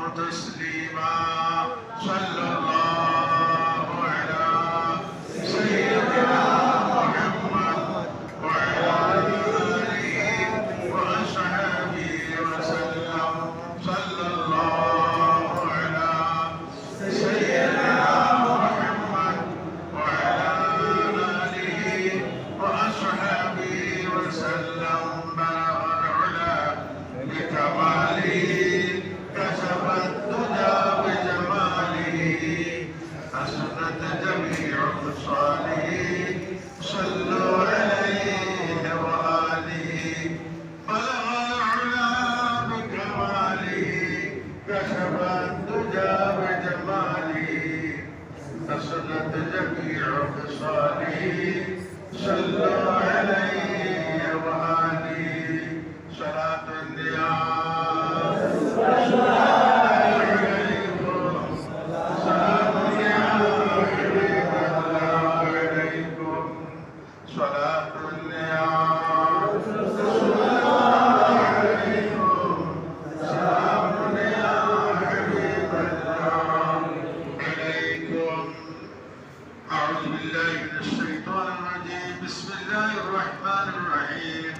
تسليما صلى الله على سيدنا محمد وعلى آله وأصحابه وسلم صلى الله على سيدنا محمد وعلى آله وأصحابه وسلم بلغ العلا بكماله كشف الدجى بجماله حسنت جميع خصاله صلوا عليه وآله بلغ العلا بكماله كشف الدجى بجماله حسنت جميع خصاله صلوا عليه وآله صلاة أعوذ بالله من الشيطان الرجيم بسم الله الرحمن الرحيم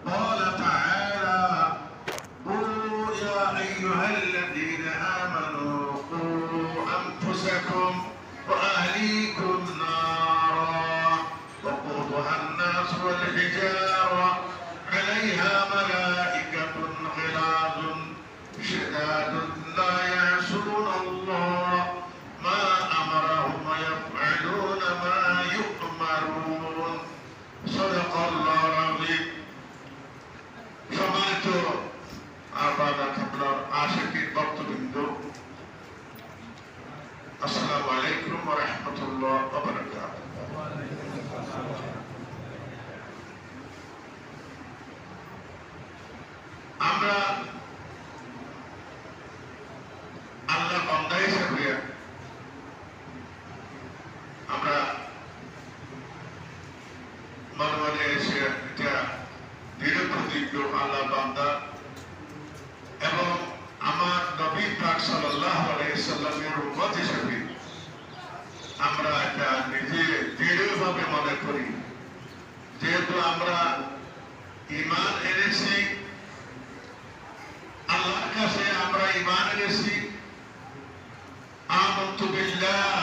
قال تعالى قولوا يا أيها الذين آمنوا قوا أنفسكم وأهليكم نارا وقودها الناس والحجارة عليها ملائكة غلاظ شداد لا يعصون الله ما أمرهم ويفعلون ما يؤمرون صدق الله العظيم সম্মানিত আবাদা কাবলার আশিকির ভক্তবৃন্দ আসসালামু আলাইকুম ওয়া রাহমাতুল্লাহি ওয়া বারাকাতুহু আমরা আল্লাহ বান্দা হিসেবে আমরা মানবতায় এসে এটা দৃঢ়প্রতিজ্ঞ আল্লাহ বান্দা এবং আমার নবী পাক সাল্লাল্লাহু আলাইহি সাল্লামের উম্মত হিসেবে আমরা এটা নিজে দৃঢ়ভাবে মনে করি যেহেতু আমরা ঈমান এনেছি আল্লাহর কাছে আমরা ঈমান এনেছি আমানতু বিল্লাহ